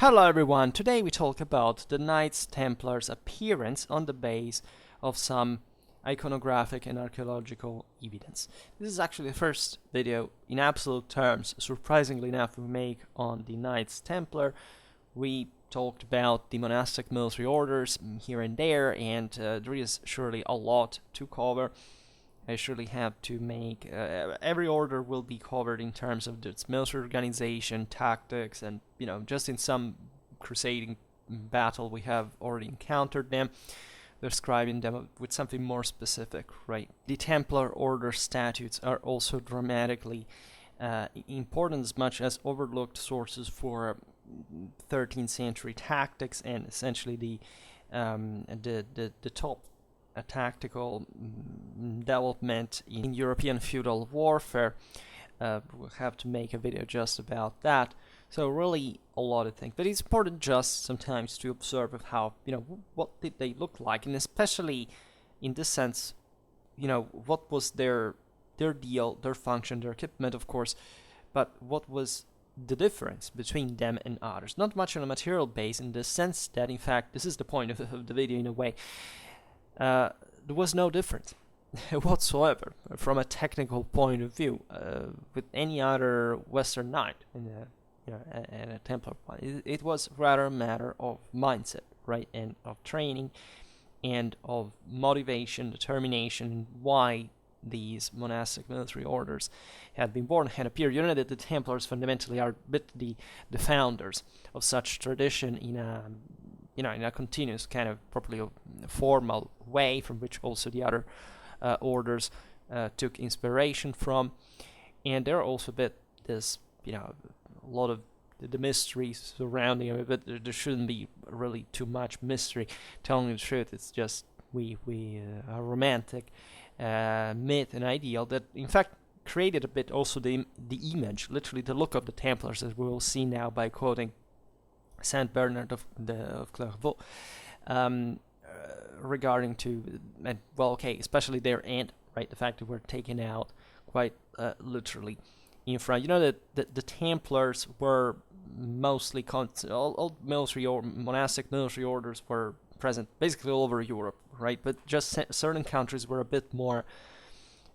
Hello everyone, today we talk about the Knights Templars' appearance on the base of some iconographic and archaeological evidence. This is actually the first video in absolute terms, surprisingly enough, we make on the Knights Templar. We talked about the monastic military orders here and there, and there is surely a lot to cover. I surely have to make every order will be covered in terms of its military organization, tactics, and just in some crusading battle we have already encountered them, describing them with something more specific, right? The Templar order statutes are also dramatically important, as much as overlooked sources for 13th century tactics and essentially the top a tactical development in European feudal warfare. We'll have to make a video just about that. So really a lot of things, but it's important just sometimes to observe of how, what did they look like, and especially in this sense, what was their deal, their function, their equipment, of course, but what was the difference between them and others. Not much on a material base, in the sense that, in fact, this is the point of the video in a way. There was no difference whatsoever from a technical point of view with any other Western knight and a Templar. It was rather a matter of mindset, right, and of training and of motivation, determination, why these monastic military orders had been born, had appeared. You know that the Templars fundamentally are a bit the founders of such tradition in a continuous kind of properly formal way, from which also the other orders took inspiration from. And there are also a bit this, a lot of the mystery surrounding it, but there shouldn't be really too much mystery. Telling the truth, it's just we a romantic myth and ideal that, in fact, created a bit also the image, literally the look of the Templars, as we will see now by quoting Saint Bernard of Clairvaux, regarding to, especially their end, right? The fact that we're taken out quite literally in front. You know that the Templars were mostly all military or monastic military orders were present basically all over Europe, right? But just certain countries were a bit more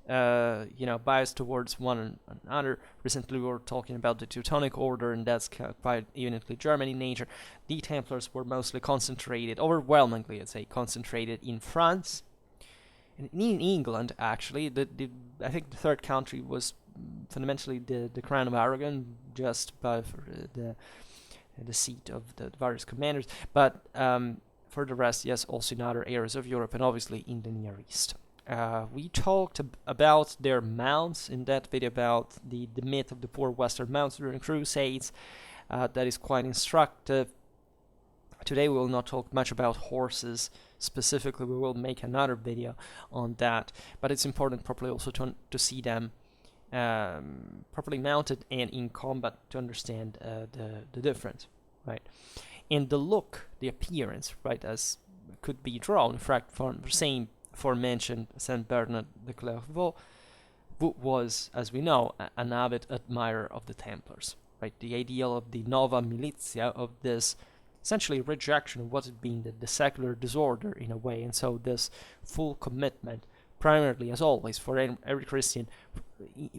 biased towards one another. Recently we were talking about the Teutonic Order, and that's quite evidently German in nature. The Templars were mostly concentrated, overwhelmingly I'd say, concentrated in France and in England, actually. I think the third country was fundamentally the Crown of Aragon, just above the seat of the various commanders, but for the rest, yes, also in other areas of Europe and obviously in the Near East. We talked about their mounts in that video, about the myth of the poor Western mounts during Crusades. That is quite instructive. Today we will not talk much about horses specifically. We will make another video on that, but it's important properly also to see them properly mounted and in combat to understand the difference, right? And the look, the appearance, right, as could be drawn, in fact, from the same aforementioned Saint Bernard de Clairvaux, who was, as we know, an avid admirer of the Templars, right? The ideal of the nova militia, of this essentially rejection of what had been the secular disorder in a way, and so this full commitment, primarily, as always, for every Christian,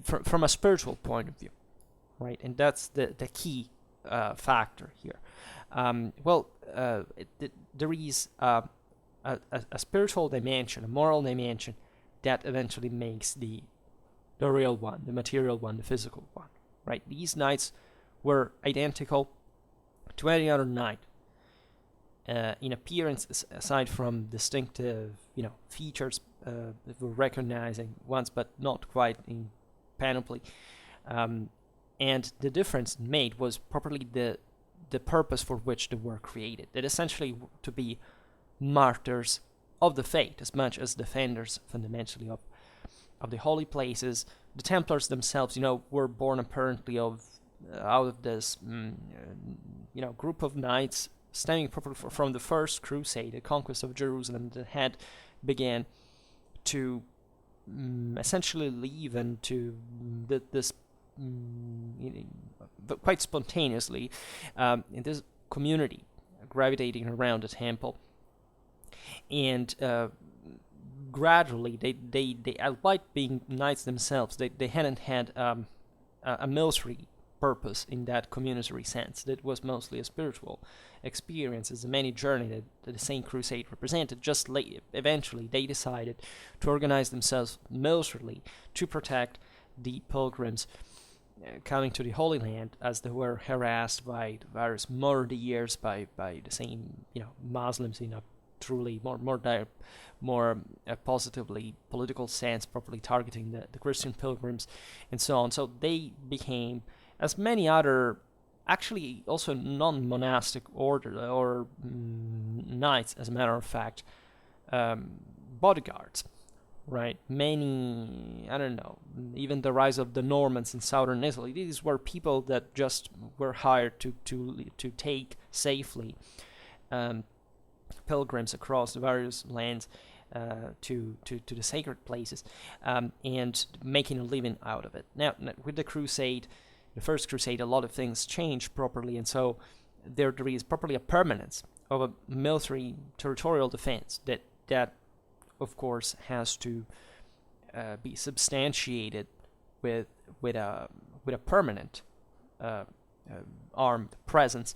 from a spiritual point of view, right? And that's the key factor here. There is a spiritual dimension, a moral dimension, that eventually makes the real one, the material one, the physical one, right? These knights were identical to any other knight in appearance, aside from distinctive, features that we're recognizing once, but not quite in panoply. And the difference made was properly the purpose for which they were created. That essentially to be martyrs of the faith as much as defenders fundamentally of the holy places. The Templars themselves, were born apparently out of this group of knights stemming properly from the first crusade, the conquest of Jerusalem, that had began to essentially leave into this but quite spontaneously in this community gravitating around the temple, and gradually they albeit being knights themselves, they hadn't had a military purpose in that communitary sense. That was mostly a spiritual experience, as the many journey that the Saint Crusade represented. Just eventually they decided to organize themselves militarily to protect the pilgrims coming to the Holy Land, as they were harassed by various murderers, by the same Muslims in a truly more positively political sense, properly targeting the Christian pilgrims and so on. So they became, as many other, actually also non-monastic order or knights, as a matter of fact, bodyguards, right? Many, I don't know, even the rise of the Normans in southern Italy, these were people that just were hired to take safely pilgrims across the various lands to the sacred places, and making a living out of it. Now, with the Crusade, the First Crusade, a lot of things changed properly, and so there is properly a permanence of a military territorial defense that of course has to be substantiated with a permanent armed presence.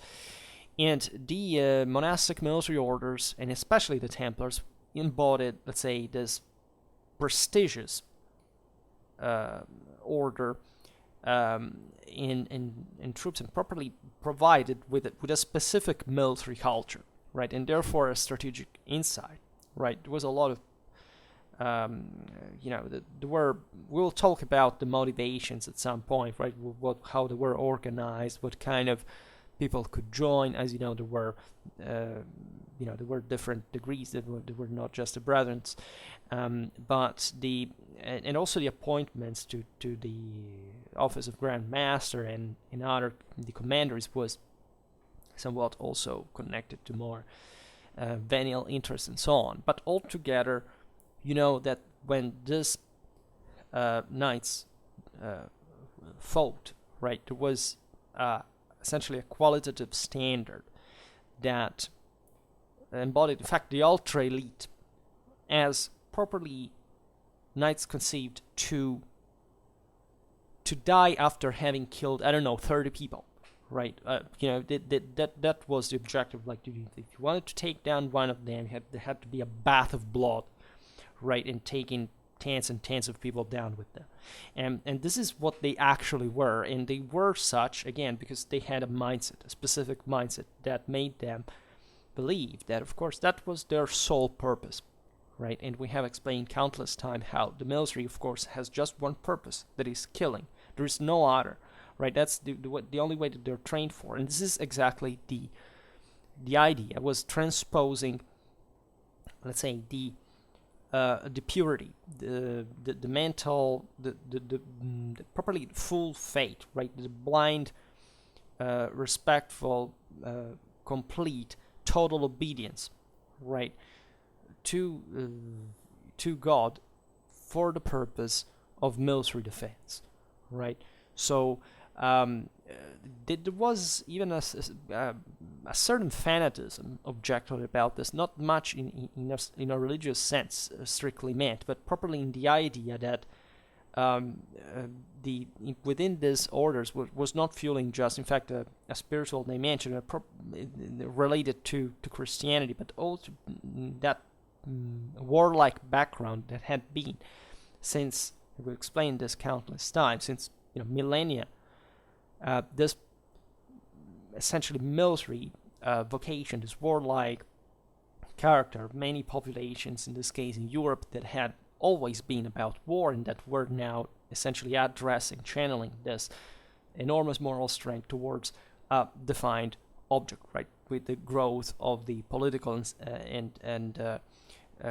And the monastic military orders, and especially the Templars, embodied, let's say, this prestigious order in troops, and properly provided with a specific military culture, right, and therefore a strategic insight, right. There was a lot of we'll talk about the motivations at some point, right, how they were organized, what kind of people could join. As you know, there were different degrees. There were not just the brethren, but and also the appointments to the office of Grand Master and other the commanders was somewhat also connected to more venial interests and so on. But altogether, that when this knights fought, right, there was essentially a qualitative standard that embodied, in fact, the ultra elite as properly knights conceived to die after having killed, 30 people, right? That was the objective. Like, if you wanted to take down one of them, there had to be a bath of blood, right, and taking tens and tens of people down with them. And this is what they actually were, and they were such, again, because they had a specific mindset that made them believe that, of course, that was their sole purpose, right? And we have explained countless times how the military, of course, has just one purpose, that is killing. There is no other, right? That's the only way that they're trained for. And this is exactly the idea, was transposing, let's say, the purity, the mental, the properly full faith, right? The blind, respectful, complete, total obedience, right, to God for the purpose of military defense, right? So there was even a certain fanatism objected about this, not much in a religious sense, strictly meant, but properly in the idea that within these orders was not fueling just, in fact, a spiritual dimension related to Christianity, but also that warlike background that had been since, we explained this countless times, since millennia. This essentially military vocation, this warlike character of many populations, in this case in Europe, that had always been about war, and that were now essentially addressing, channeling this enormous moral strength towards a defined object, right? With the growth of the political and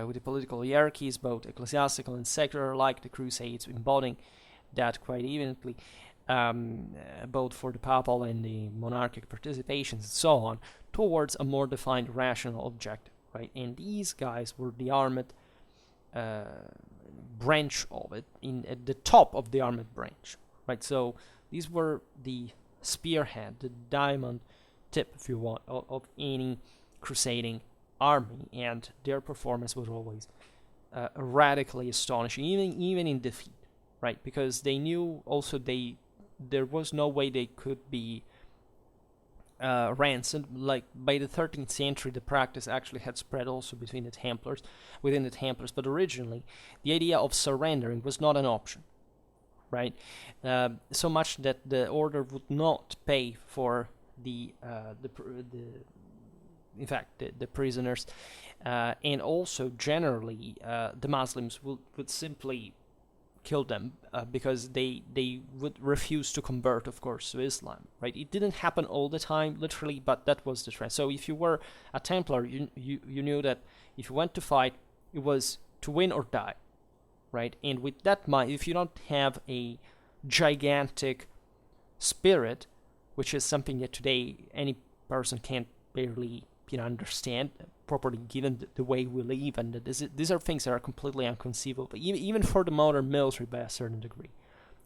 with the political hierarchies, both ecclesiastical and secular, like the Crusades, embodying that quite evenly, both for the papal and the monarchic participations and so on, towards a more defined rational objective, right? And these guys were the armed branch of it, at the top of the armed branch, right? So these were the spearhead, the diamond tip, if you want, of any crusading army, and their performance was always radically astonishing, even in defeat, right? Because they knew also there was no way they could be ransomed. Like by the 13th century, the practice actually had spread also within the Templars, but originally the idea of surrendering was not an option, right? So much that the order would not pay for the prisoners, and also generally the Muslims would simply kill them because they would refuse to convert, of course, to Islam, right? It didn't happen all the time, literally, but that was the trend. So if you were a Templar, you knew that if you went to fight, it was to win or die, right? And with that mind, if you don't have a gigantic spirit, which is something that today any person can't barely understand properly, given the way we live, and these are things that are completely inconceivable, even for the modern military by a certain degree,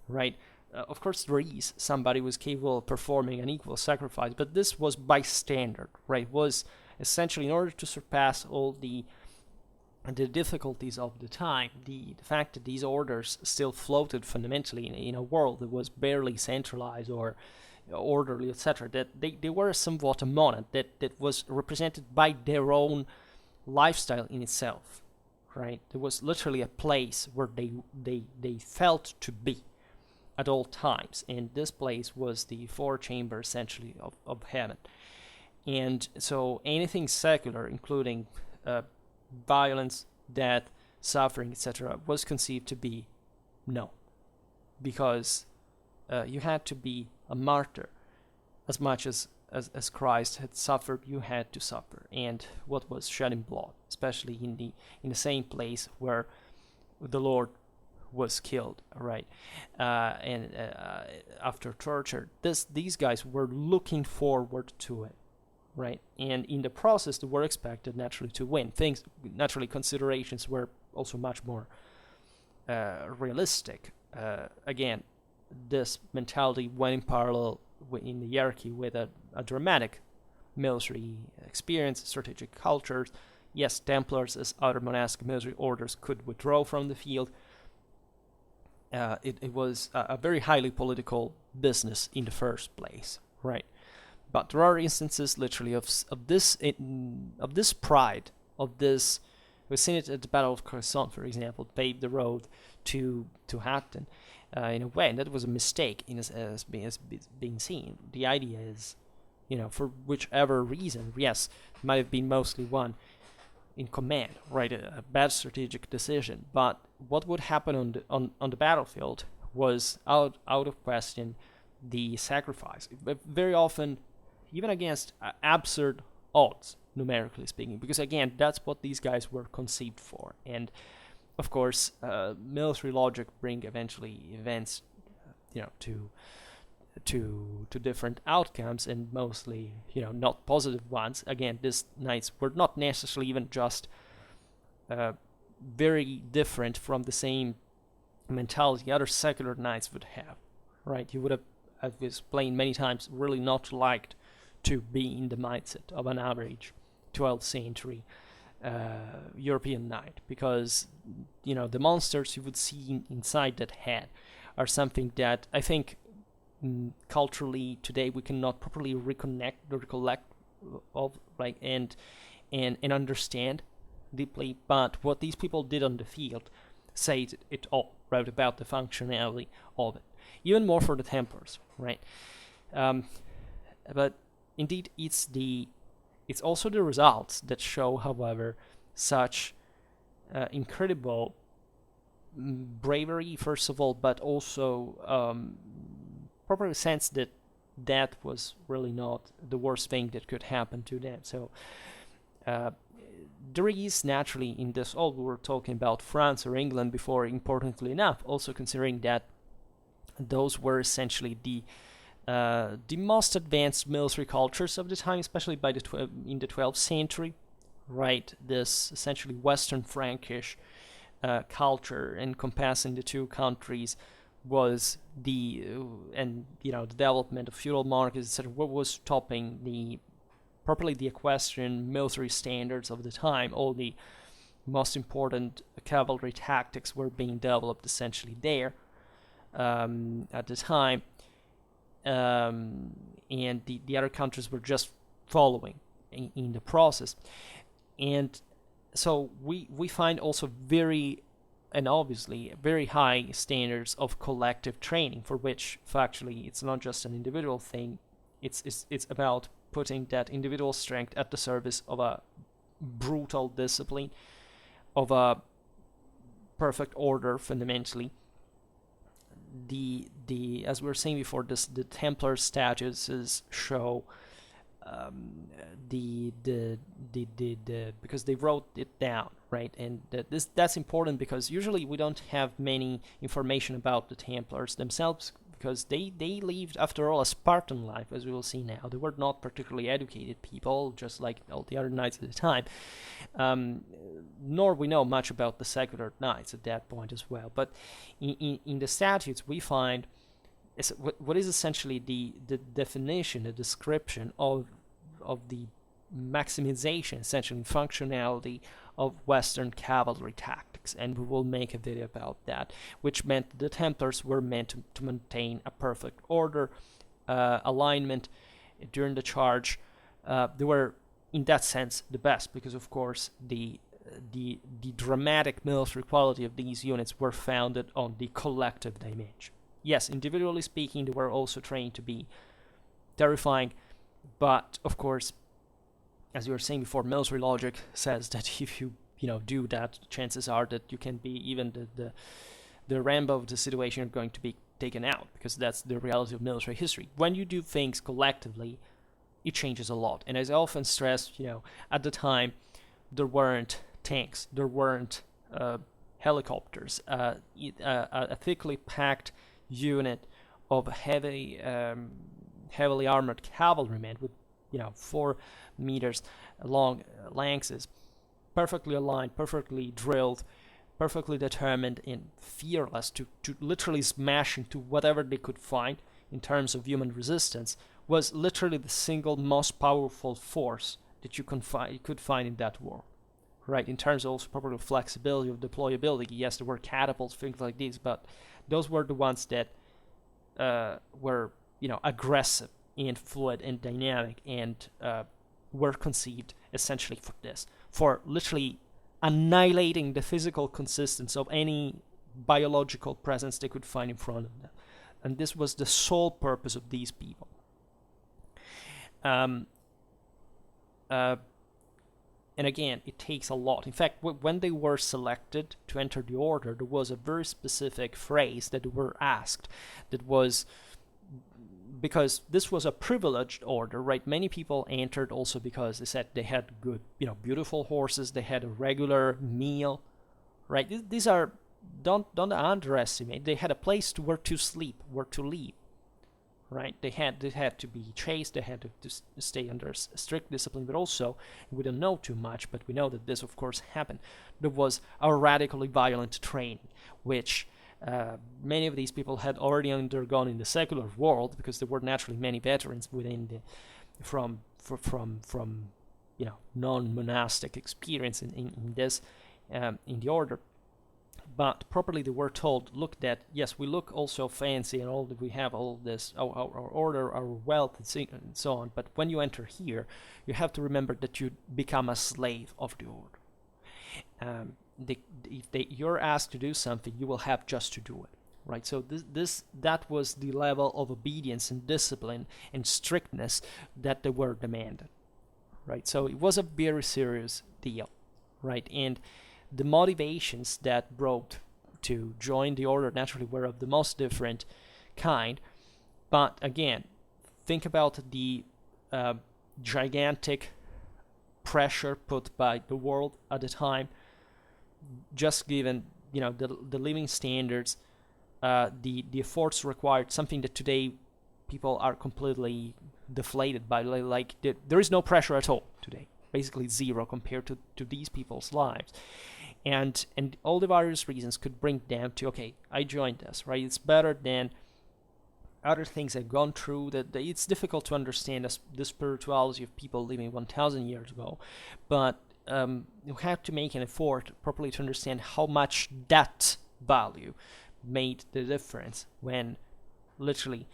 right? Of course, somebody was capable of performing an equal sacrifice, but this was by standard, right? Was essentially, in order to surpass all the difficulties of the time, the fact that these orders still floated fundamentally in a world that was barely centralized or orderly, etc., that they were somewhat a monad that was represented by their own lifestyle in itself, right? There was literally a place where they felt to be at all times, and this place was the four chambers, essentially, of heaven. And so anything secular, including violence, death, suffering, etc., was conceived to be no, because you had to be a martyr. As much as Christ had suffered, you had to suffer. And what was shedding blood, especially in the same place where the Lord was killed, right? And after torture, these guys were looking forward to it, right? And in the process, they were expected naturally to win. Considerations were also much more realistic. Again, this mentality went in parallel in the hierarchy with a dramatic military experience, strategic cultures. Yes, Templars, as other monastic military orders, could withdraw from the field. It was a very highly political business in the first place, right? But there are instances, literally, of this pride, of this. We've seen it at the Battle of Cresson, for example, paved the road to Hatton. In a way, and that was a mistake as being seen. The idea is, for whichever reason, yes, it might have been mostly one in command, right? A bad strategic decision. But what would happen on the battlefield was out of question the sacrifice. Very often, even against absurd odds, numerically speaking, because again, that's what these guys were conceived for. And of course, military logic bring eventually events, to different outcomes, and mostly, not positive ones. Again, these knights were not necessarily even just very different from the same mentality other secular knights would have, right? You would have, as explained many times, really not liked to be in the mindset of an average 12th century European knight, because the monsters you would see inside that head are something that I think culturally today we cannot properly recollect of, like, and understand deeply. But what these people did on the field says it all, right, about the functionality of it. Even more for the Templars, right? But indeed, it's also the results that show, however, such incredible bravery, first of all, but also proper sense that that was really not the worst thing that could happen to them. So there is naturally in this all, we were talking about France or England before, importantly enough, also considering that those were essentially the most advanced military cultures of the time, especially in the 12th century, right? This essentially Western Frankish culture encompassing the two countries was the development of feudal monarchies, etc. What was topping properly the equestrian military standards of the time. All the most important cavalry tactics were being developed essentially there at the time, and the other countries were just following in the process. And so we find also obviously very high standards of collective training, for which factually it's not just an individual thing. It's about putting that individual strength at the service of a brutal discipline, of a perfect order. Fundamentally, the as we were saying before, the Templar statuses show because they wrote it down, right? And that's important, because usually we don't have many information about the Templars themselves, because they lived, after all, a Spartan life, as we will see now. They were not particularly educated people, just like all the other knights at the time. Nor we know much about the secular knights at that point as well. But in the statutes we find what is essentially the definition, the description of the maximization, essentially functionality of Western cavalry tactics, and we will make a video about that, which meant the Templars were meant to maintain a perfect order, alignment during the charge. They were, in that sense, the best, because of course the dramatic military quality of these units were founded on the collective dimension. Yes, individually speaking, they were also trained to be terrifying, but of course, as you were saying before, military logic says that if you do that, chances are that you can be even the Rambo of the situation, you're going to be taken out, because that's the reality of military history. When you do things collectively, it changes a lot. And as I often stress, at the time, there weren't tanks, there weren't helicopters. A thickly packed unit of heavily armored cavalrymen with 4 meters long lances, perfectly aligned, perfectly drilled, perfectly determined and fearless to literally smash into whatever they could find in terms of human resistance, was literally the single most powerful force that you could find in that war. Right, in terms of also proper flexibility, of deployability. Yes, there were catapults, things like this, but those were the ones that were aggressive and fluid and dynamic, and were conceived essentially for this, for literally annihilating the physical consistence of any biological presence they could find in front of them. And this was the sole purpose of these people. And again, it takes a lot. In fact, when they were selected to enter the order, there was a very specific phrase that they were asked, that was, because this was a privileged order, right? Many people entered also because they said they had good, beautiful horses, they had a regular meal, right? These are, don't underestimate, they had a place where to sleep, where to live, right? They had to be chaste, they had to stay under strict discipline, but also, we don't know too much, but we know that this, of course, happened. There was a radically violent training, which many of these people had already undergone in the secular world, because there were naturally many veterans within from non-monastic experience in this in the order. But properly they were told, look, that yes, we look also fancy and all that, we have all this, our order, our wealth, and so on, but when you enter here, you have to remember that you become a slave of the order. If you're asked to do something, you will have just to do it, right? So that was the level of obedience and discipline and strictness that they were demanded, right? So it was a very serious deal, right? And the motivations that brought to join the order naturally were of the most different kind. But again, think about the gigantic pressure put by the world at the time, just given the living standards, the efforts required, something that today people are completely deflated by. Like there is no pressure at all today, basically zero compared to these people's lives. and all the various reasons could bring them to, okay, I joined this, right? It's better than other things I've gone through. That it's difficult to understand the spirituality of people living 1,000 years ago, but you have to make an effort properly to understand how much that value made the difference when literally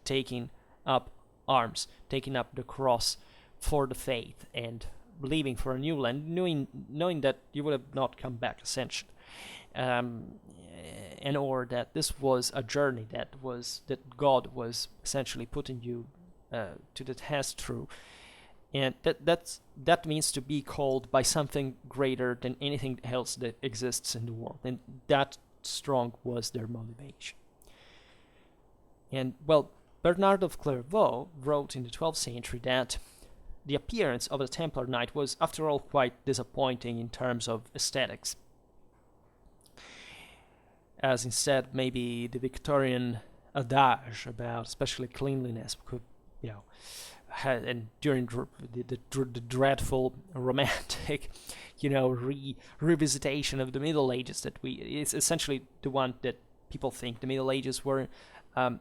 taking up arms, taking up the cross for the faith, and leaving for a new land, knowing that you would have not come back, essentially, and or that this was a journey that God was essentially putting you to the test through, and that means to be called by something greater than anything else that exists in the world, and that strong was their motivation. And well, Bernard of Clairvaux wrote in the 12th century that the appearance of a Templar knight was, after all, quite disappointing in terms of aesthetics, as instead maybe the Victorian adage about especially cleanliness could, and during the dreadful romantic, revisitation of the Middle Ages that it's essentially the one that people think the Middle Ages were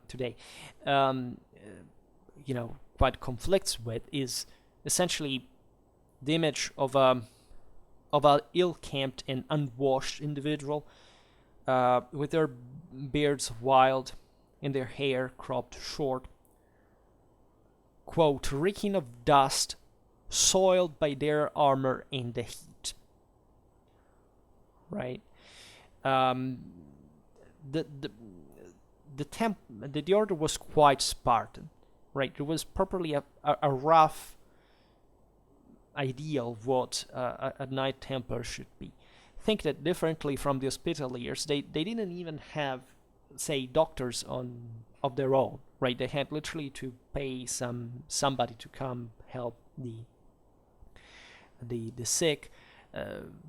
today, quite conflicts with, is essentially the image of a ill-kempt and unwashed individual, with their beards wild and their hair cropped short, quote, reeking of dust, soiled by their armor in the heat. Right? The order was quite Spartan. Right? There was properly a rough idea of what a Knight Templar should be. Think that differently from the Hospitallers, they didn't even have, say, doctors of their own, right? They had literally to pay somebody to come help the sick.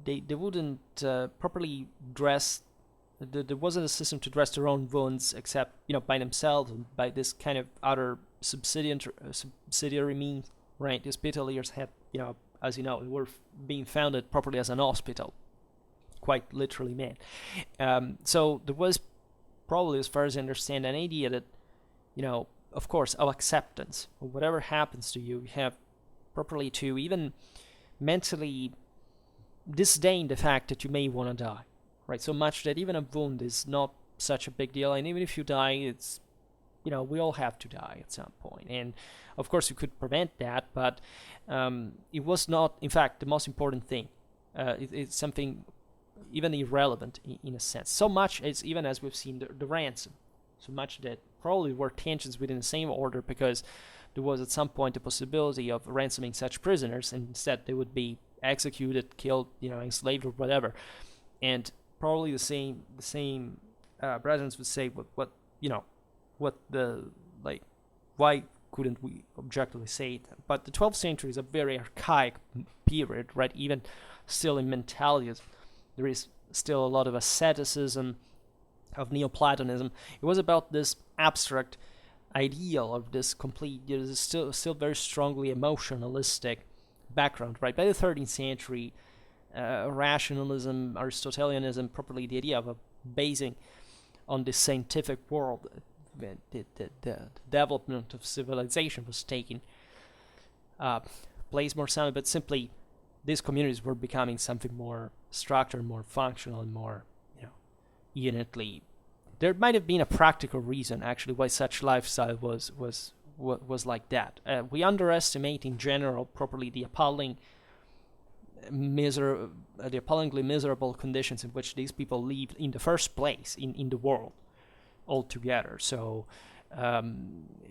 They wouldn't properly dress. There wasn't a system to dress their own wounds except by themselves and by this kind of other subsidiary means, right? The Hospitallers had, as you know, were being founded properly as an hospital, quite literally, man. So there was probably, as far as I understand, an idea that, of course, of acceptance. Whatever happens to you, you have properly to even mentally disdain the fact that you may want to die, right? So much that even a wound is not such a big deal, and even if you die, it's, we all have to die at some point. And of course, you could prevent that, but it was not, in fact, the most important thing. It's something even irrelevant in a sense. So much as, even as we've seen the ransom, so much that probably were tensions within the same order, because there was at some point the possibility of ransoming such prisoners, and instead they would be executed, killed, enslaved or whatever. And probably the same brethren would say, why couldn't we objectively say it? But the 12th century is a very archaic period, right? Even still in mentalities, there is still a lot of asceticism, of Neoplatonism. It was about this abstract ideal of this complete, there's still very strongly emotionalistic background, right? By the 13th century, rationalism, Aristotelianism, properly the idea of a basing on the scientific world, the development of civilization was taking place more soundly, but simply these communities were becoming something more structured, more functional, and more, unitly. There might have been a practical reason, actually, why such lifestyle was like that. We underestimate, in general, properly the appallingly miserable conditions in which these people lived in the first place in the world altogether. So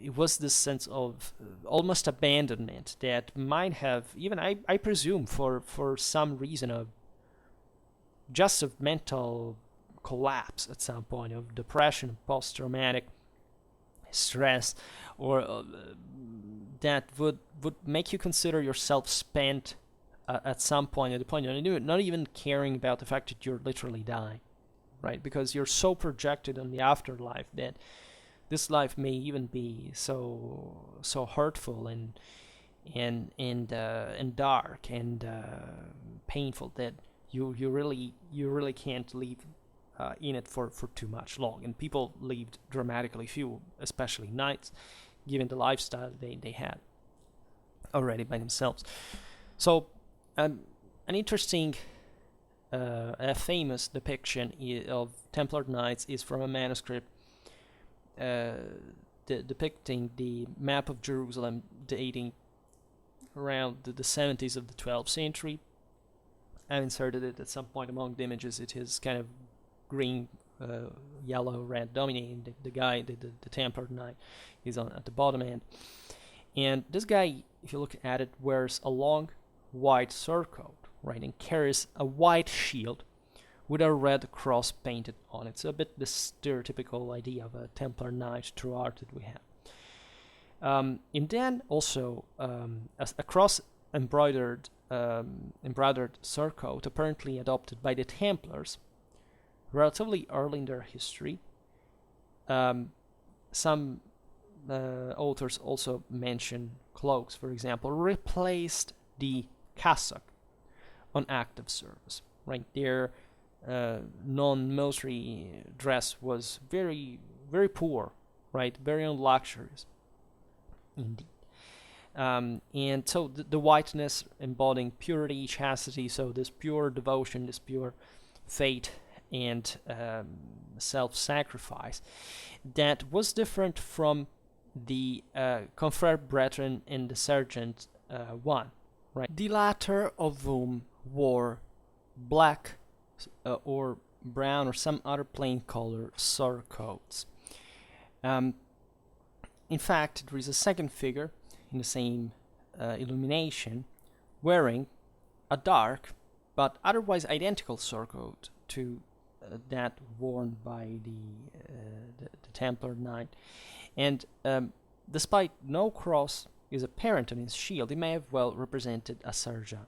it was this sense of almost abandonment that might have, even I presume, for some reason of just of mental collapse at some point, of depression, post-traumatic stress, or that would make you consider yourself spent at some point, at the point you're not even caring about the fact that you're literally dying, right? Because you're so projected on the afterlife that this life may even be so hurtful and dark and painful that you really can't live in it for too much long. And people lived dramatically few, especially knights, given the lifestyle they had already by themselves. So an interesting, a famous depiction of Templar knights is from a manuscript depicting the map of Jerusalem dating around the 70s of the 12th century. I've inserted it at some point among the images. It is kind of green, yellow, red dominating. The guy, the Templar knight, is at the bottom end. And this guy, if you look at it, wears a long white surcoat, right, and carries a white shield with a red cross painted on it. So a bit the stereotypical idea of a Templar knight through art that we have. And then also a cross embroidered surcoat, apparently adopted by the Templars, relatively early in their history. Some authors also mention cloaks, for example, replaced the cassock on active service. Right, their non-military dress was very, very poor, right, very unluxurious indeed. And so the whiteness embodying purity, chastity, so this pure devotion, this pure faith and self-sacrifice, that was different from the confrere brethren and the sergeant one, right? The latter of whom wore black or brown or some other plain color surcoats. In fact, there is a second figure in the same illumination wearing a dark but otherwise identical surcoat to that worn by the Templar knight. And despite no cross is apparent on his shield, he may have well represented a sergeant.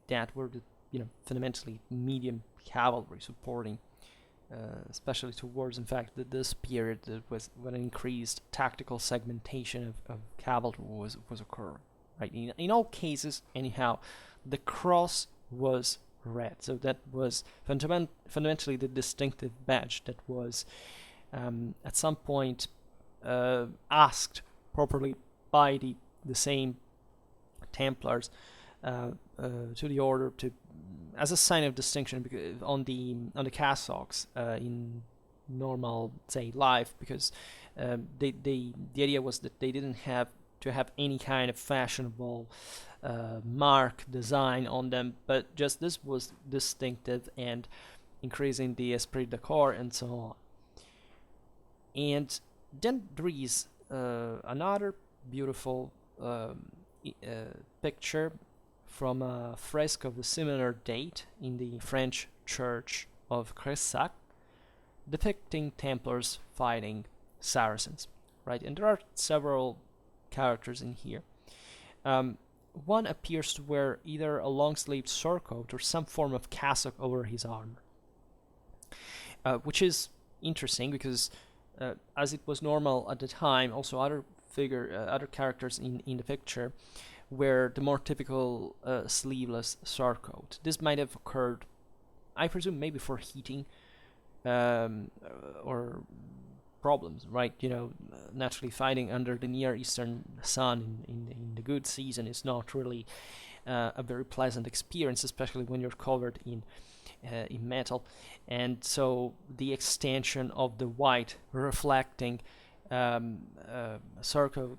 That were the fundamentally medium cavalry supporting, especially towards, in fact, this period that was when an increased tactical segmentation of cavalry was occurring. Right, in all cases, anyhow, the cross was red, so that was fundamentally the distinctive badge that was at some point asked properly by the same Templars to the order to as a sign of distinction on the cassocks in normal, say, life, because the idea was that they didn't have to have any kind of fashionable mark design on them, but just this was distinctive and increasing the esprit de corps and so on. And then there is another beautiful picture from a fresco of a similar date in the French church of Cressac, depicting Templars fighting Saracens, right? And there are several characters in here. One appears to wear either a long-sleeved surcoat or some form of cassock over his armor, which is interesting because, as it was normal at the time, also other characters in the picture wear the more typical sleeveless surcoat. This might have occurred, I presume, maybe for heating or problems, right? Naturally fighting under the Near Eastern sun in the good season is not really a very pleasant experience, especially when you're covered in metal. And so the extension of the white reflecting surcoat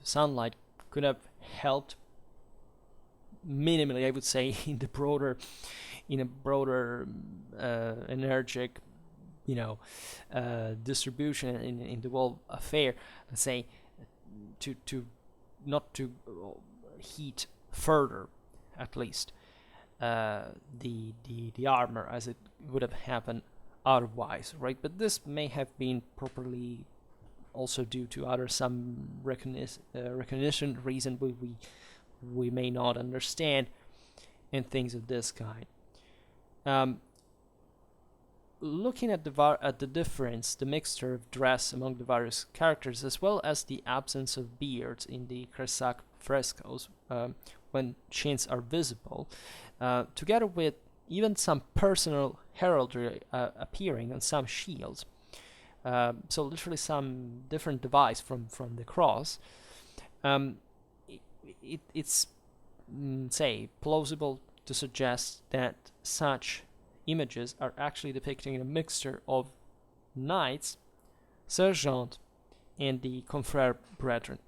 sunlight could have helped minimally, I would say, in a broader energetic distribution in the whole affair, let's say, to not to heat further, at least, the armor as it would have happened otherwise, right? But this may have been properly also due to some recognition reason we may not understand, and things of this kind. Looking at the difference, the mixture of dress among the various characters, as well as the absence of beards in the Cressac frescoes, when chins are visible, together with even some personal heraldry appearing on some shields. So literally some different device from the cross. It's say plausible to suggest that such images are actually depicting a mixture of knights, sergeants, and the confrere brethren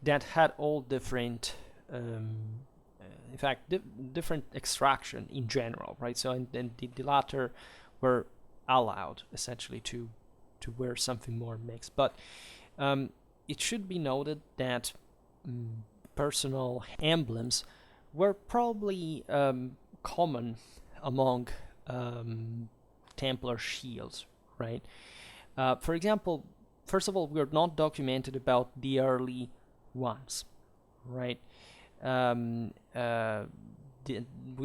that had all different, in fact, different extraction in general, right? So, and the latter were allowed essentially to wear something more mixed. But it should be noted that personal emblems were probably common among Templar shields, right? For example, first of all, we're not documented about the early ones, right? We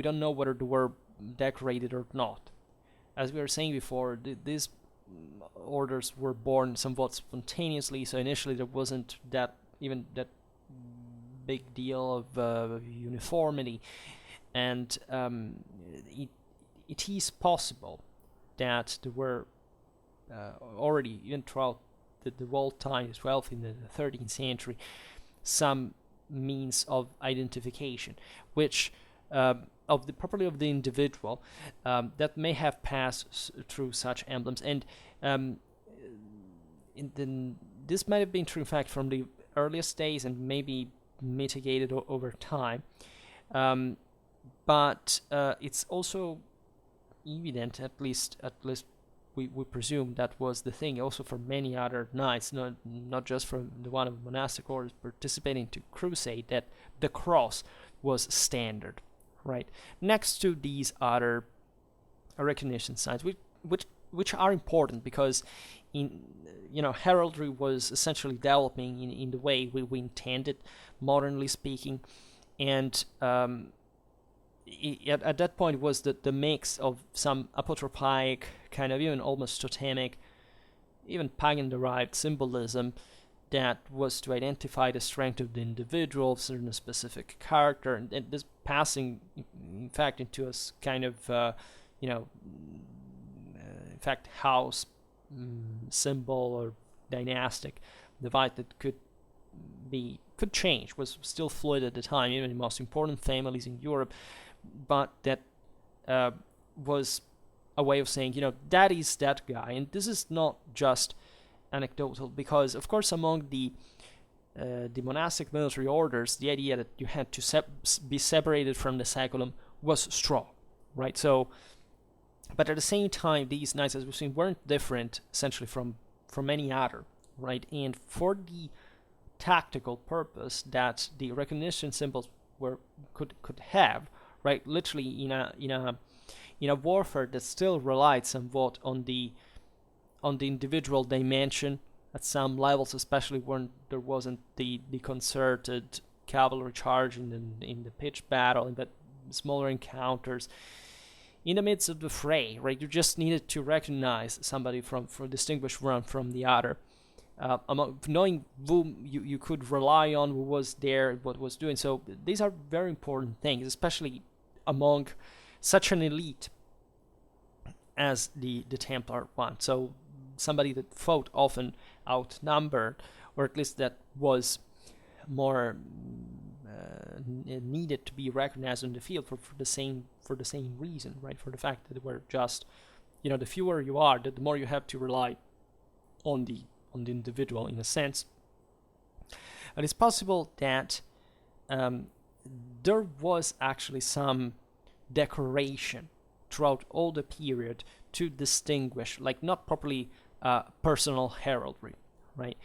don't know whether they were decorated or not. As we were saying before, these orders were born somewhat spontaneously, so initially there wasn't that big deal of uniformity, and it is possible that there were already, even throughout the whole time, 12th in the 13th century, some means of identification, which of the property of the individual that may have passed through such emblems, and this might have been true, in fact, from the earliest days, and maybe mitigated over time. But it's also evident, at least we presume that was the thing also for many other knights, not just from the one of monastic orders participating to crusade, that the cross was standard, right? Next to these other recognition signs, which are important because heraldry was essentially developing in the way we intended, modernly speaking, and at that point was the mix of some apotropaic, kind of even almost totemic, even pagan-derived symbolism that was to identify the strength of the individual, certain specific character, and this passing, in fact, into a kind of, in fact, house symbol or dynastic device that could change, was still fluid at the time, even in the most important families in Europe, but that was a way of saying, that is that guy. And this is not just anecdotal, because of course among the monastic military orders, the idea that you had to be separated from the saeculum was strong, right? So, but at the same time, these knights, as we've seen, weren't different essentially from any other, right? And for the tactical purpose that the recognition symbols could have, right? Literally in a warfare that still relied somewhat on the individual dimension at some levels, especially when there wasn't the concerted cavalry charge in the pitched battle, in the smaller encounters. In the midst of the fray, right, you just needed to recognize somebody from distinguish one from the other. Knowing whom you could rely on, who was there, what was doing. So these are very important things, especially among such an elite as the Templar one. So somebody that fought often outnumbered, or at least that was more needed to be recognized on the field for the same reason, right? For the fact that they were just, the fewer you are, the more you have to rely on the individual, in a sense. And it's possible that there was actually some decoration throughout all the period to distinguish, like not properly personal heraldry, right?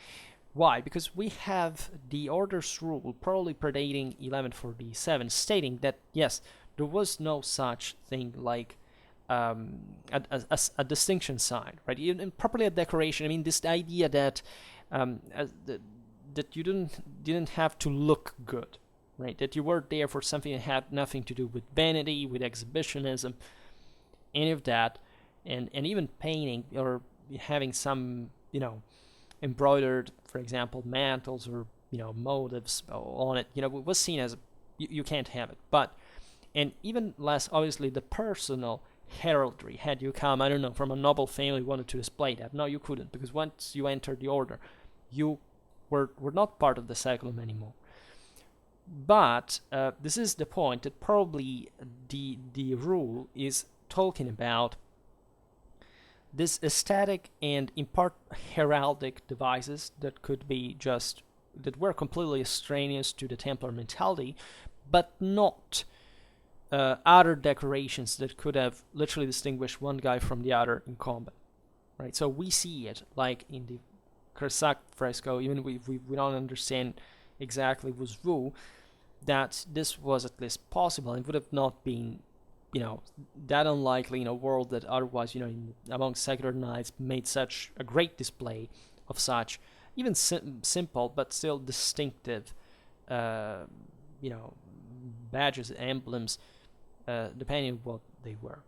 Why? Because we have the order's rule, probably predating 1147, stating that, yes, there was no such thing like a distinction sign, right? Even properly a decoration. I mean, this idea that that you didn't have to look good, right? That you were there for something that had nothing to do with vanity, with exhibitionism, any of that, and even painting or having some, embroidered, for example, mantles or motives on it, it was seen as you can't have it. But, and even less obviously, the personal heraldry. Had you come, I don't know, from a noble family, wanted to display that, no, you couldn't, because once you entered the order, you were not part of the saculum anymore. But this is the point, that probably the rule is talking about this aesthetic and in part heraldic devices that were completely extraneous to the Templar mentality, but not other decorations that could have literally distinguished one guy from the other in combat, right? So we see it like in the Kersak fresco, even if we don't understand exactly was Wu, that this was at least possible, and would have not been, that unlikely in a world that otherwise, among secular knights made such a great display of such, even simple but still distinctive, badges, emblems, depending on what they were,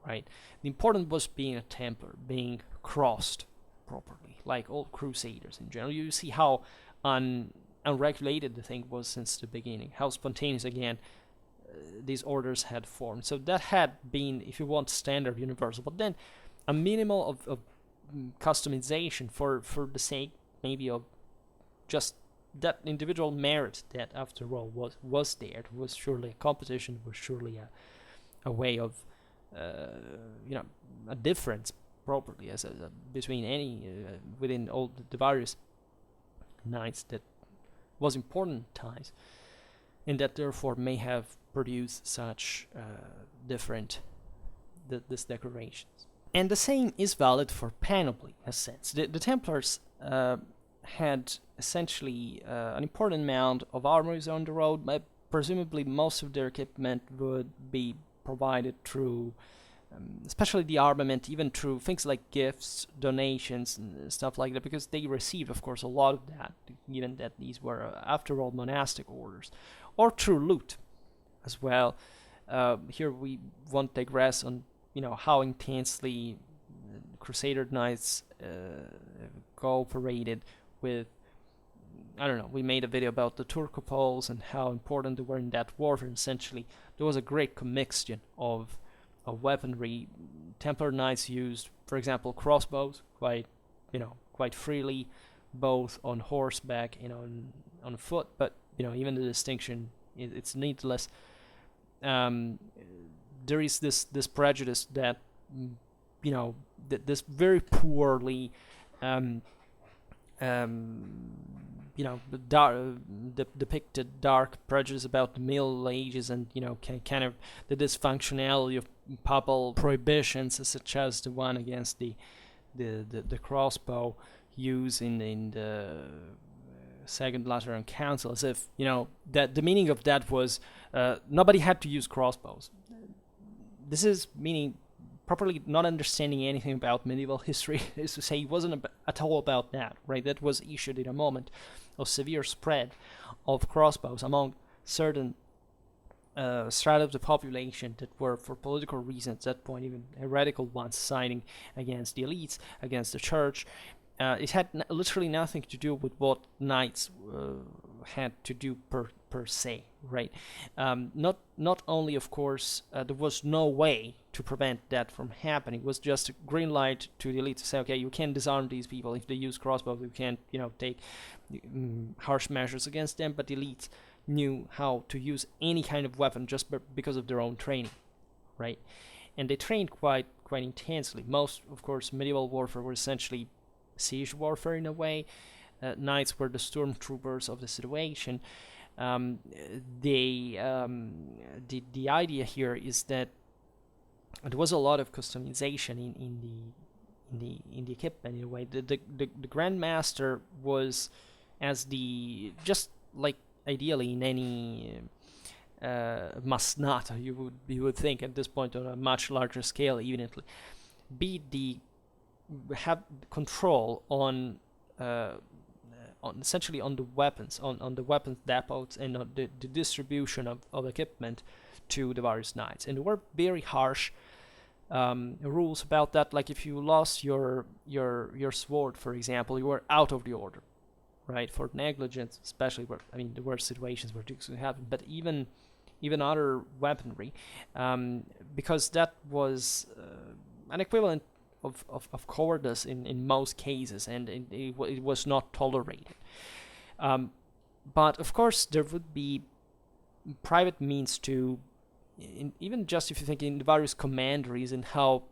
right? The important was being a Templar, being crossed properly, like all Crusaders in general. You see how unregulated the thing was since the beginning, how spontaneous, again, these orders had formed. So that had been, if you want, standard universal, but then a minimal of customization for the sake maybe of just that individual merit that after all was there. It was surely a competition, was surely a way of a difference properly as between any within all the various knights that was important times, and that therefore may have produced such this decorations. And the same is valid for panoply, in a sense. The Templars had essentially an important amount of armories on the road, but presumably most of their equipment would be provided through, especially the armament, even through things like gifts, donations, and stuff like that, because they received, of course, a lot of that, given that these were, after all, monastic orders, or through loot as well. Here we won't digress on, how intensely Crusader knights cooperated with, I don't know, we made a video about the Turcopoles and how important they were in that warfare. Essentially, there was a great commixtion of weaponry. Templar knights used, for example, crossbows quite freely, both on horseback and on foot. But even the distinction, it's needless. There is this prejudice that this very poorly depicted dark prejudice about the Middle Ages, and kind of the dysfunctionality of papal prohibitions, such as the one against the crossbow used in the Second Lateran Council, as if that the meaning of that was nobody had to use crossbows. This is meaning properly not understanding anything about medieval history, is to say it wasn't at all about that, right? That was issued in a moment of severe spread of crossbows among certain strata of the population that were, for political reasons at that point, even heretical ones, siding against the elites, against the church. It had literally nothing to do with what knights had to do per se, right? Not only, of course, there was no way to prevent that from happening. It was just a green light to the elite to say, okay, you can disarm these people if they use crossbows. You can't, take harsh measures against them. But the elites knew how to use any kind of weapon just because of their own training, right? And they trained quite intensely. Most, of course, medieval warfare was essentially siege warfare in a way. Knights were the stormtroopers of the situation. The idea here is that there was a lot of customization in the equipment in a way. The Grandmaster was just like ideally in any masnata you would think at this point on a much larger scale, evidently, have control on essentially on the weapons, on the weapons depots, and on the distribution of equipment to the various knights. And there were very harsh rules about that. Like if you lost your sword, for example, you were out of the order, right, for negligence, especially where, I mean, there were situations where this could happen, but even other weaponry, because that was an equivalent of cowardice in most cases, and it was not tolerated. But of course, there would be private means to, even just if you think in the various commanderies and how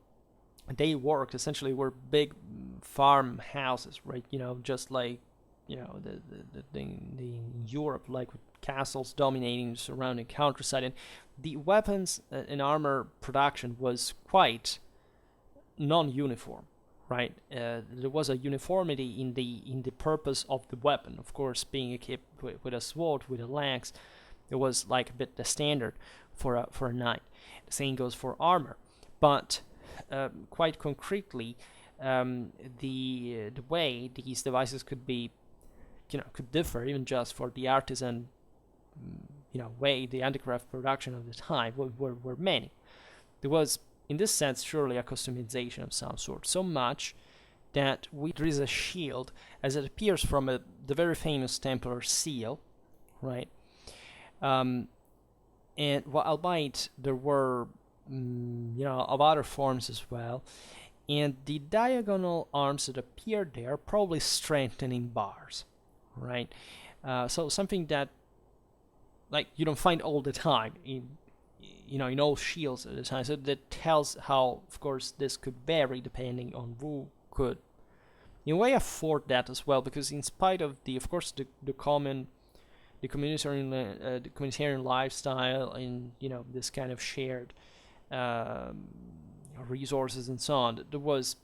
they worked, essentially were big farmhouses, right? Just like the thing in Europe, like with castles dominating the surrounding countryside, and the weapons and armor production was quite non-uniform, right? There was a uniformity in the purpose of the weapon. Of course, being equipped with a sword, with a lance, it was like a bit the standard for a knight. The same goes for armor, but quite concretely, the way these devices could be, could differ, even just for the artisan, way, the handicraft production of the time were many. There was, in this sense, surely a customization of some sort, so much that there is a shield, as it appears from the very famous Templar seal, right? And albeit there were, of other forms as well, and the diagonal arms that appeared there probably strengthening bars, right? So something that, like, you don't find all the time in all shields at the time. So that tells how, of course, this could vary depending on who could, in a way, afford that as well. Because in spite of the communitarian lifestyle and this kind of shared resources and so on, there was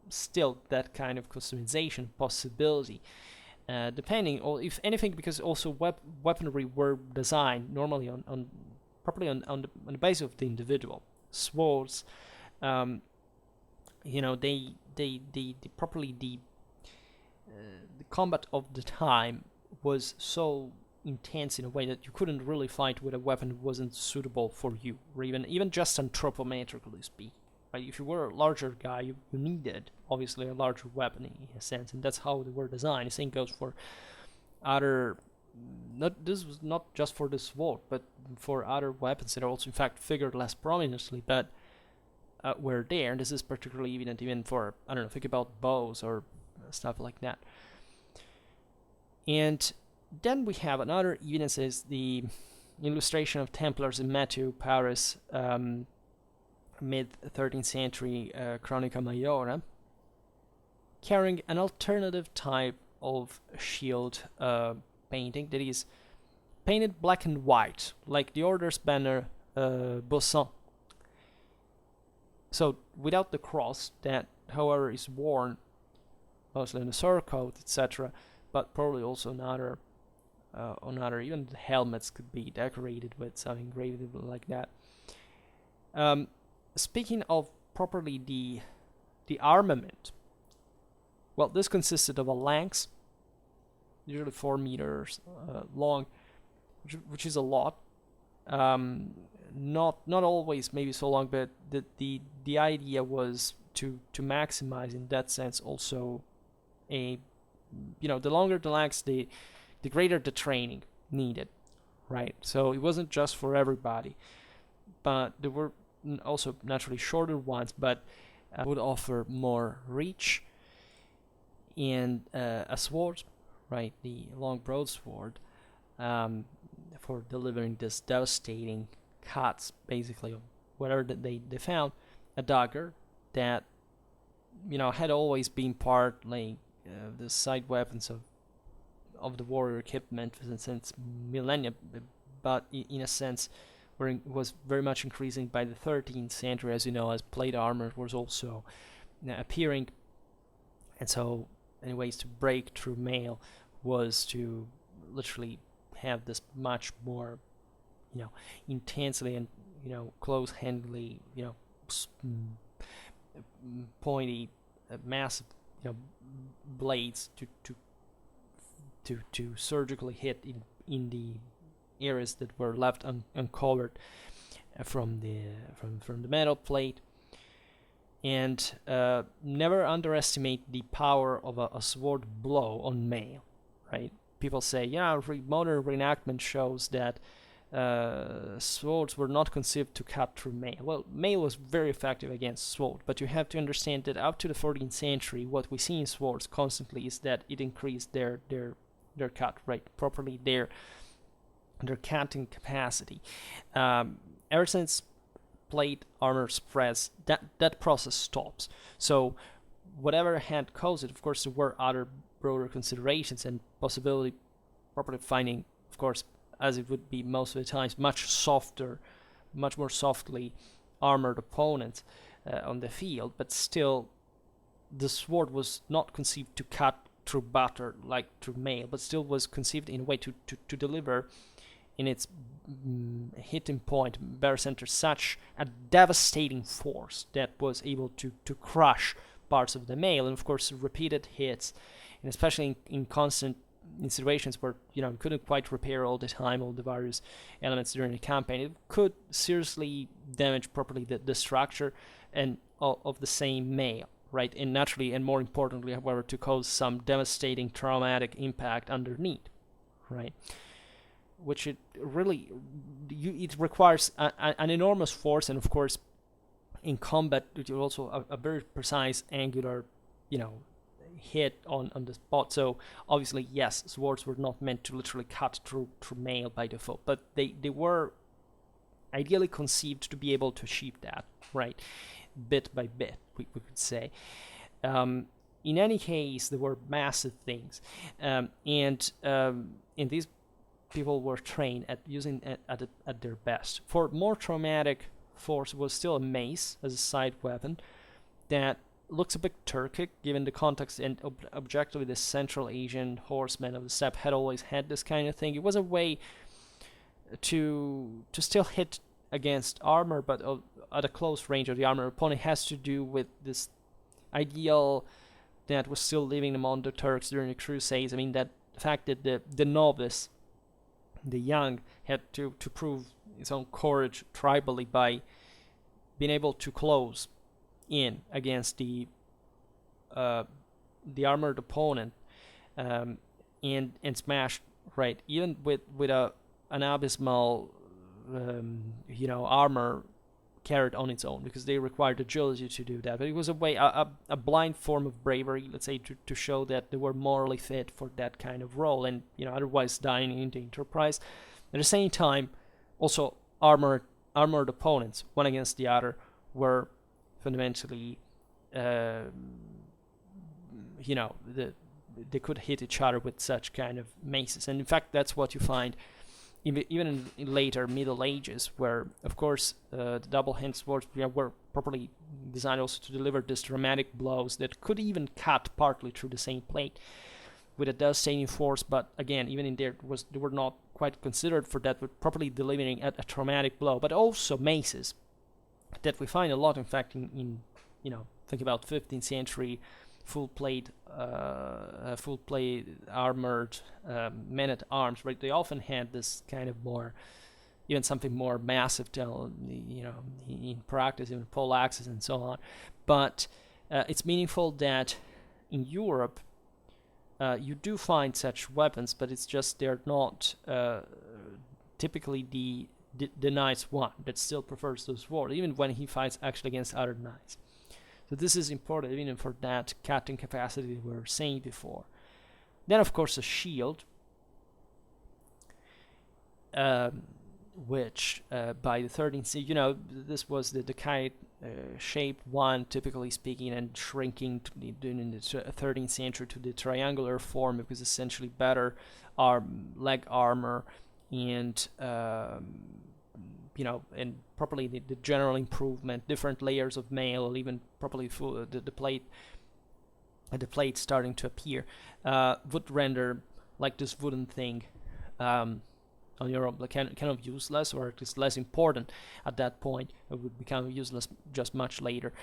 still that kind of customization possibility, depending, or if anything, because also weaponry were designed normally properly on the basis of the individual. Swords, the combat of the time was so intense in a way that you couldn't really fight with a weapon that wasn't suitable for you, or even just anthropometrically speaking. Right? If you were a larger guy, you needed obviously a larger weapon in a sense, and that's how they were designed. The same goes for other. This was not just for the sword, but for other weapons that also, in fact, figured less prominently, but were there. And this is particularly evident even for, I don't know, think about bows or stuff like that. And then we have another evidence, is the illustration of Templars in Matthew Paris, mid-13th century Chronica Majora, carrying an alternative type of shield painting that is painted black and white, like the Order's banner Bossan. So without the cross, that, however, is worn mostly on the surcoat, etc., but probably also on other, even the helmets could be decorated with some engraving like that. Speaking of properly the armament, well, this consisted of a lance, usually 4 meters long, which is a lot. Not always maybe so long, but the idea was to maximize in that sense also the longer the lance, the greater the training needed, right? So it wasn't just for everybody, but there were also naturally shorter ones, but would offer more reach. And a sword, right, the long broadsword, for delivering this devastating cuts, basically, of whatever that they found. A dagger that, had always been part, like, the side weapons of the warrior equipment since millennia, but in a sense was very much increasing by the 13th century, as as plate armor was also appearing. And so, anyways, to break through mail was to literally have this much more, intensely and, close-handedly, pointy, massive, blades to surgically hit in the areas that were left uncovered from the metal plate. And never underestimate the power of a sword blow on mail, right? People say, yeah, modern reenactment shows that swords were not conceived to cut through mail. Well, mail was very effective against sword, but you have to understand that up to the 14th century, what we see in swords constantly is that it increased their cut, right? Properly their cutting capacity. Ever since plate armor spreads, that process stops. So whatever had caused it, of course, there were other broader considerations and possibility properly finding, of course, as it would be most of the times, much more softly armored opponents on the field, but still the sword was not conceived to cut through butter like through mail, but still was conceived in a way to deliver in its hitting point, bare center, such a devastating force that was able to crush parts of the mail, and of course repeated hits, and especially in constant in situations where you couldn't quite repair all the time all the various elements during the campaign, it could seriously damage properly the structure and of the same mail, right? And naturally, and more importantly, however, to cause some devastating traumatic impact underneath, right? Which it really it requires an enormous force, and of course in combat it also a very precise angular hit on the spot. So obviously, yes, swords were not meant to literally cut through mail by default, but they were ideally conceived to be able to achieve that, right, bit by bit, we could say. In any case, there were massive things, and these people were trained at using at their best. For more traumatic force was still a mace as a side weapon that looks a bit Turkic given the context, and objectively the Central Asian horsemen of the steppe had always had this kind of thing. It was a way to still hit against armor, but at a close range of the armor opponent. Has to do with this ideal that was still living among the Turks during the Crusades. I mean, that the fact that the novice, the young, had to prove his own courage tribally by being able to close in against the armored opponent and smash, right, even with an abysmal armor carried on its own, because they required agility to do that. But it was a way, a blind form of bravery, let's say, to show that they were morally fit for that kind of role, and otherwise dying in the enterprise. At the same time, also armored opponents, one against the other, were fundamentally, they could hit each other with such kind of maces. And in fact, that's what you find even in later Middle Ages, where, of course, the double-handed swords were properly designed also to deliver these dramatic blows that could even cut partly through the same plate with a devastating force. But again, even in there, they were not quite considered for that, with properly delivering a traumatic blow. But also maces that we find a lot, in fact, in think about 15th century full plate armored men-at-arms, right? They often had this kind of more, even something more massive, in practice, even pole axes and so on. But it's meaningful that in Europe you do find such weapons, but it's just they're not typically the knight's one that still prefers the sword, even when he fights actually against other knights. So this is important, even for that cutting capacity we were saying before. Then, of course, a shield, which by the 13th century, this was the kite-shaped one, typically speaking, and shrinking in the 13th century to the triangular form, because essentially better leg armor and and properly the general improvement, different layers of mail, even properly the plate starting to appear, would render like this wooden thing on your own kind of useless, or at least less important at that point. It would become useless just much later,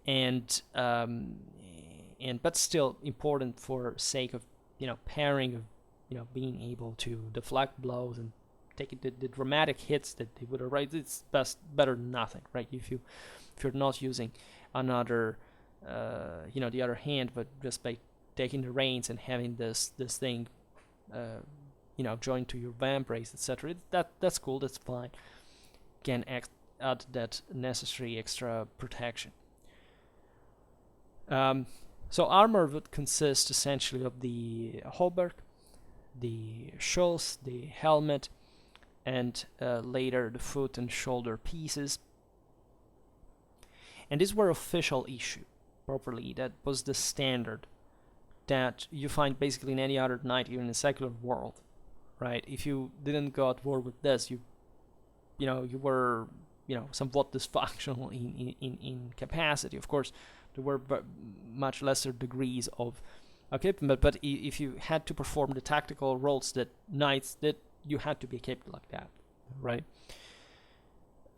and but still important for sake of pairing of being able to deflect blows and take the dramatic hits that they would arrive. It's better than nothing, right? If you're not using another the other hand, but just by taking the reins and having this thing joined to your vambrace, etc. That's cool. That's fine. Can add that necessary extra protection. So armor would consist essentially of the hauberk, the schuls, the helmet, and later the foot and shoulder pieces. And these were official issue, properly. That was the standard that you find basically in any other knight, even in the secular world, right? If you didn't go at war with this, you were somewhat dysfunctional in capacity. Of course, there were much lesser degrees of equipment, but if you had to perform the tactical roles that knights did, you had to be equipped like that, right?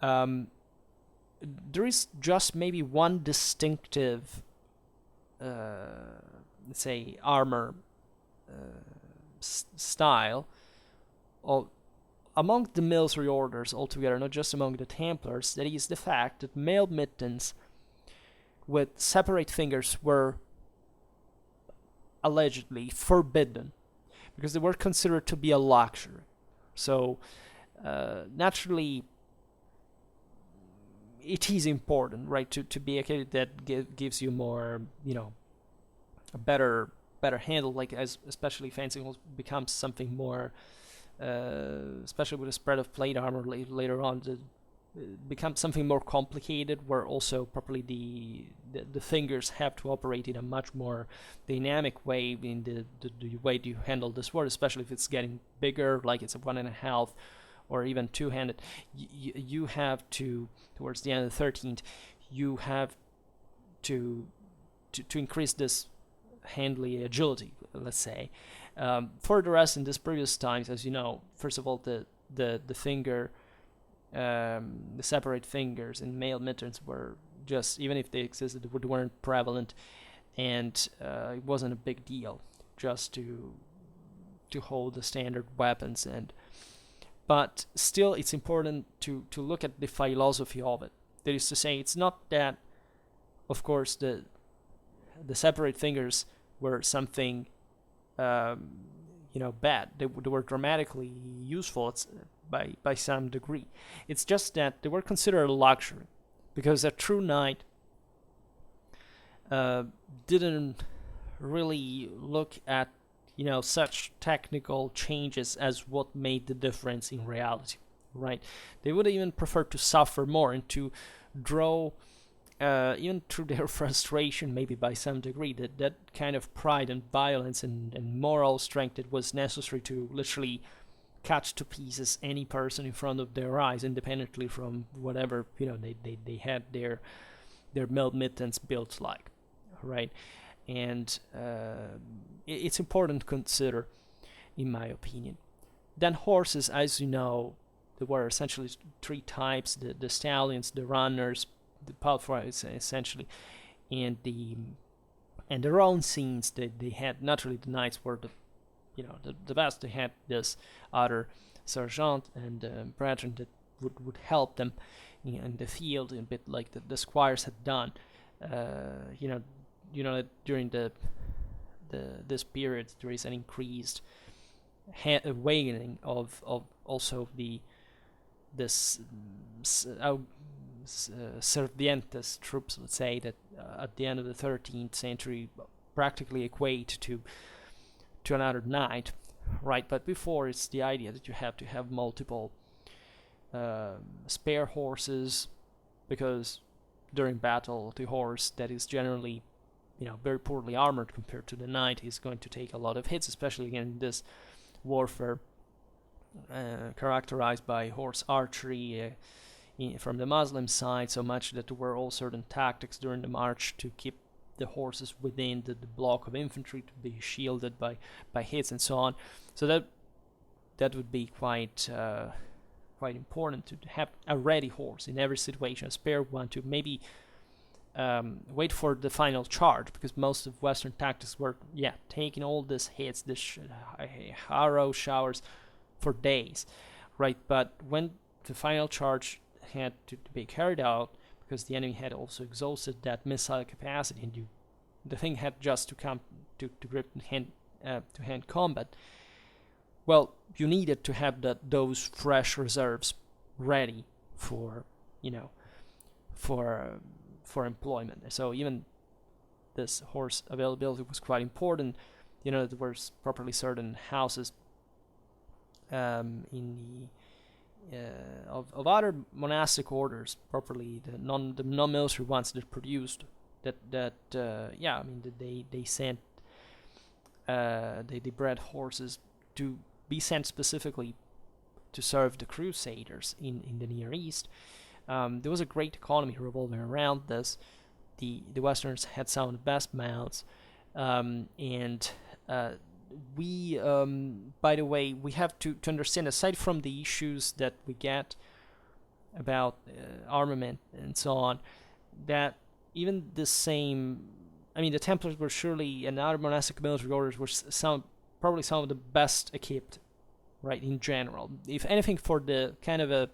There is just maybe one distinctive, let's say, armor style among the military orders altogether, not just among the Templars. That is the fact that mailed mittens with separate fingers were allegedly forbidden because they were considered to be a luxury. So naturally, it is important, right, to be a kid that gives you more, a better handle, like especially fencing becomes something more, especially with the spread of plate armor later on, becomes something more complicated, where also properly the fingers have to operate in a much more dynamic way in the way you handle the sword, especially if it's getting bigger, like it's a 1.5 or even two-handed. You have to, towards the end of the 13th, you have to increase this handling agility, let's say. For the rest, in these previous times, as you know, first of all, the finger, the separate fingers in mailed mittens were just, even if they existed, they weren't prevalent, and it wasn't a big deal just to hold the standard weapons. But still, it's important to look at the philosophy of it. That is to say, it's not that, of course, the separate fingers were something bad. They were dramatically useful by some degree. It's just that they were considered a luxury, because a true knight didn't really look at such technical changes as what made the difference in reality, right? They would even prefer to suffer more and to draw, even through their frustration, maybe by some degree, that kind of pride and violence and moral strength that was necessary to literally cut to pieces any person in front of their eyes, independently from whatever they had their mailed mittens built like, right? And it's important to consider, in my opinion. Then horses, as you know, there were essentially three types: the stallions, the runners, the palfreys, essentially, and their own scenes. They had, naturally, the knights were the best. They had this other sergeant and brethren that would help them in the field, a bit like the squires had done. That during this period there is an increased awakening of also this servientes troops, let's say, that at the end of the 13th century practically equate to another knight, right? But before, it's the idea that you have to have multiple spare horses, because during battle the horse that is generally very poorly armored compared to the knight is going to take a lot of hits, especially again in this warfare characterized by horse archery from the Muslim side, so much that there were all certain tactics during the march to keep the horses within the block of infantry, to be shielded by hits and so on. So that would be quite important, to have a ready horse in every situation, a spare one to maybe wait for the final charge, because most of Western tactics were taking all these hits, this arrow showers for days, right? But when the final charge had to be carried out, because the enemy had also exhausted that missile capacity, and the thing had just to come to grip hand-to-hand combat, well, you needed to have those fresh reserves ready for, for employment. So even this horse availability was quite important. There were properly certain houses in of other monastic orders, properly the non-military ones that produced that they sent they bred horses to be sent specifically to serve the crusaders in the Near East. There was a great economy revolving around this. The Westerners had some of the best mounts, and we, by the way, we have to understand, aside from the issues that we get about armament and so on, that even the same, the Templars were surely, and other monastic military orders were probably some of the best equipped, right, in general. If anything, for the kind of a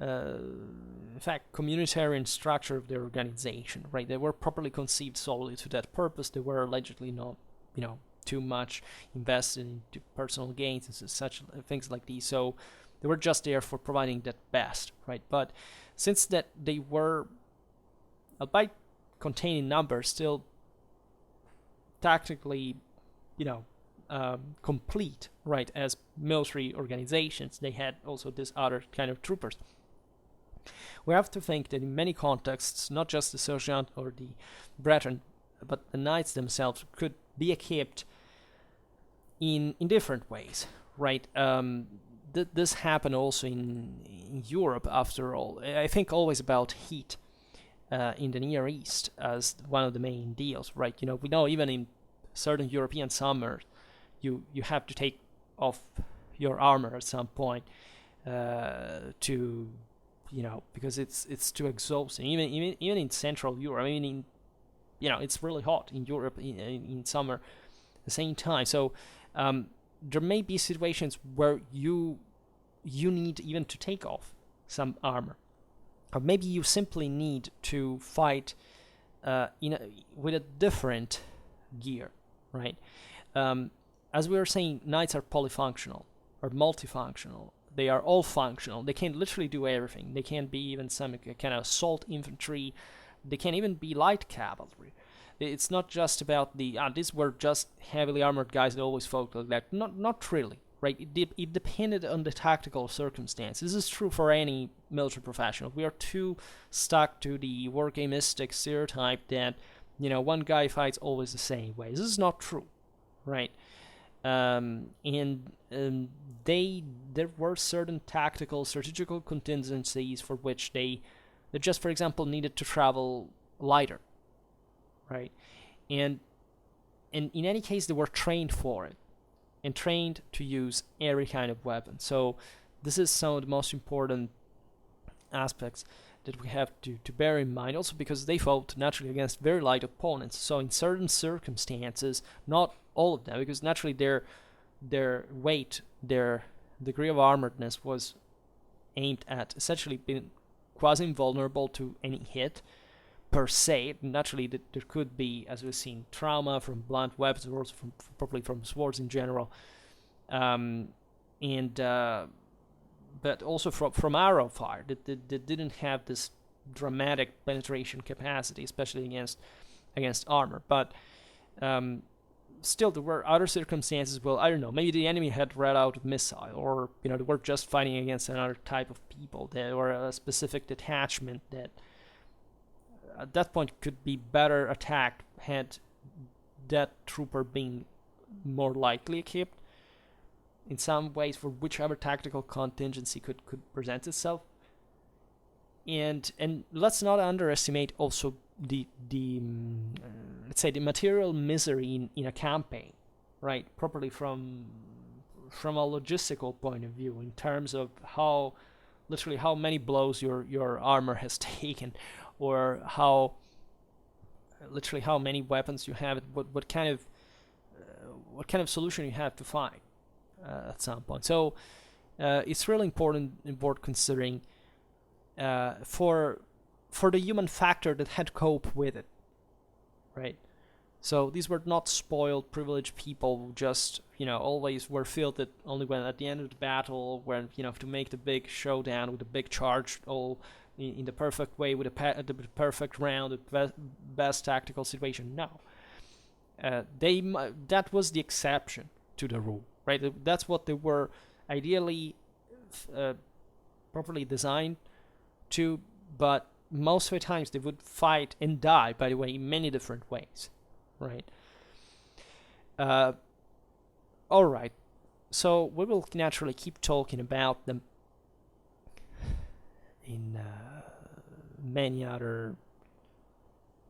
in fact, communitarian structure of their organization, right? They were properly conceived solely to that purpose. They were allegedly not, too much invested into personal gains and such things like these. So they were just there for providing that best, right? But since that they were, albeit containing numbers, still tactically, complete, right? As military organizations, they had also this other kind of troopers. We have to think that in many contexts, not just the sergeant or the brethren, but the knights themselves could be equipped in different ways, right? This happened also in Europe, after all. I think always about heat in the Near East as one of the main deals, right? We know even in certain European summers, you have to take off your armor at some point to, because it's too exhausting. Even in Central Europe, it's really hot in Europe in summer at the same time. So there may be situations where you need even to take off some armor, or maybe you simply need to fight with a different gear, right? As we were saying, knights are polyfunctional or multifunctional. They are all functional. They can literally do everything. They can be even some kind of assault infantry. They can even be light cavalry. It's not just about these were just heavily armored guys that always fought like that. Not really, right? It depended on the tactical circumstances. This is true for any military professional. We are too stuck to the wargamistic stereotype that, one guy fights always the same way. This is not true, right? There were certain tactical, strategical contingencies for which they just, for example, needed to travel lighter, right? And in any case, they were trained for it and trained to use every kind of weapon. So this is some of the most important aspects that we have to bear in mind, also because they fought naturally against very light opponents. So in certain circumstances, not all of them, because naturally their weight, their degree of armoredness was aimed at essentially being quasi invulnerable to any hit per se. Naturally, there could be, as we've seen, trauma from blunt weapons, or also probably from swords in general, but also from arrow fire that didn't have this dramatic penetration capacity, especially against armor. But still, there were other circumstances. Well, I don't know, maybe the enemy had read out a missile, or they were just fighting against another type of people, or a specific detachment that at that point could be better attacked had that trooper been more likely equipped in some ways for whichever tactical contingency could present itself. And let's not underestimate also the let's say the material misery in a campaign, right? Properly from a logistical point of view, in terms of how many blows your armor has taken, or how many weapons you have, what kind of solution you have to find at some point. So it's really important considering for the human factor that had to cope with it, right? So these were not spoiled, privileged people who just, always were fielded only when at the end of the battle, when, to make the big showdown with the big charge, all in the perfect way, with the perfect round, the best tactical situation. No. That was the exception to the rule, right? That's what they were ideally properly designed to, but most of the times they would fight and die, by the way, in many different ways, right? All right, so we will naturally keep talking about them in many other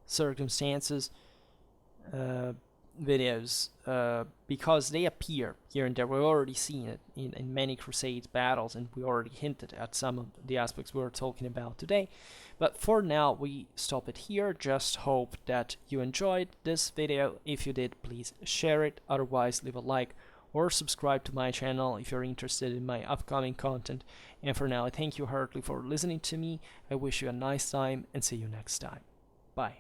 circumstances, videos, because they appear here and there. We've already seen it in many Crusades battles, and we already hinted at some of the aspects we were talking about today. But for now, we stop it here. Just hope that you enjoyed this video. If you did, please share it. Otherwise, leave a like or subscribe to my channel if you're interested in my upcoming content. And for now, I thank you heartily for listening to me. I wish you a nice time and see you next time. Bye.